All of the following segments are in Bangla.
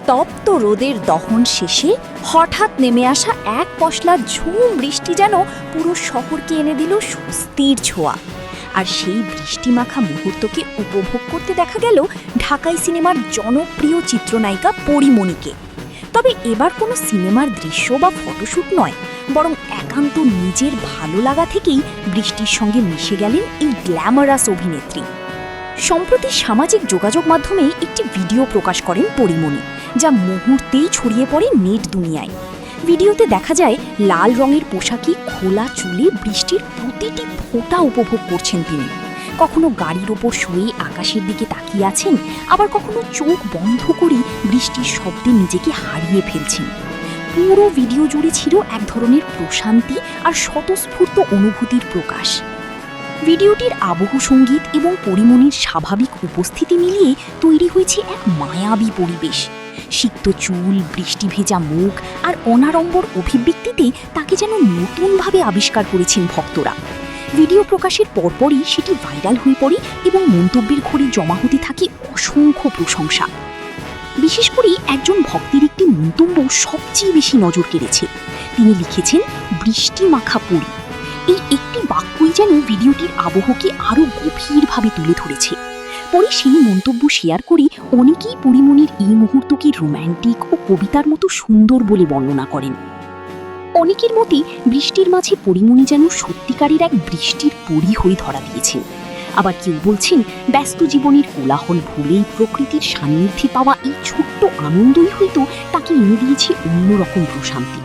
তপ্ত রোদের দহন শেষে হঠাৎ নেমে আসা এক পশলা ঝুম বৃষ্টি যেন পুরো শহরকে এনে দিল স্বস্তির ছোঁয়া। আর সেই বৃষ্টিমাখা মুহূর্তকে উপভোগ করতে দেখা গেল ঢাকাই সিনেমার জনপ্রিয় চিত্রনায়িকা পরিমণিকে। তবে এবার কোনো সিনেমার দৃশ্য বা ফটোশ্যুট নয়, বরং একান্ত নিজের ভালো লাগা থেকেই বৃষ্টির সঙ্গে মিশে গেলেন এই গ্ল্যামারাস অভিনেত্রী। সম্প্রতি সামাজিক যোগাযোগ মাধ্যমে একটি ভিডিও প্রকাশ করেন পরিমণি, যা মুহূর্তেই ছড়িয়ে পড়ে নেট দুনিয়ায়। ভিডিওতে দেখা যায় লাল রঙের পোশাকে খোলা চুলে বৃষ্টির প্রতিটি ফোঁটা উপভোগ করছেন তিনি। কখনো গাড়ির ওপর শুয়ে আকাশের দিকে তাকিয়ে আছেন, আবার কখনো চোখ বন্ধ করে বৃষ্টির শব্দে নিজেকে হারিয়ে ফেলছেন। পুরো ভিডিও জুড়ে ছিল এক ধরনের প্রশান্তি আর স্বতঃস্ফূর্ত অনুভূতির প্রকাশ। ভিডিওটির আবহ সঙ্গীত এবং পরিমণির স্বাভাবিক উপস্থিতি মিলিয়ে তৈরি হয়েছে এক মায়াবী পরিবেশ। সিক্ত চুল, বৃষ্টি ভেজা মুখ আর অনাড়ম্বর অভিব্যক্তিতে তাকে যেন নতুনভাবে আবিষ্কার করেছেন ভক্তরা। ভিডিও প্রকাশের পরপরই সেটি ভাইরাল হয়ে পড়ে এবং মন্তব্যের ঘরে জমা হতে থাকে অসংখ্য প্রশংসা। বিশেষ করে একজন ভক্তের একটি মন্তব্য সবচেয়ে বেশি নজর কেড়েছে। তিনি লিখেছেন, বৃষ্টি মাখা পরি। এই একটি বাক্যই যেন ভিডিওটির আবহকে আরও গভীরভাবে তুলে ধরেছে। পরে সেই মন্তব্য শেয়ার করে অনেকেই পরিমণির এই মুহূর্তকে রোম্যান্টিক ও কবিতার মতো সুন্দর বলে বর্ণনা করেন। অনেকের মতে বৃষ্টির মাঝে পরিমণি যেন সত্যিকারের এক বৃষ্টির পরী হয়ে ধরা দিয়েছেন। আবার কেউ বলছেন, ব্যস্ত জীবনের কোলাহল ভুলেই প্রকৃতির সান্নিধ্যে পাওয়া এই ছোট্ট আনন্দই হয়তো তাকে এনে দিয়েছে অন্যরকম প্রশান্তি।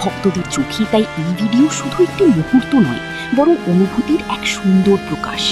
ভক্তদের চোখে তাই এই ভিডিও শুধু একটি মুহূর্ত নয়, বরং অনুভূতির এক সুন্দর প্রকাশ।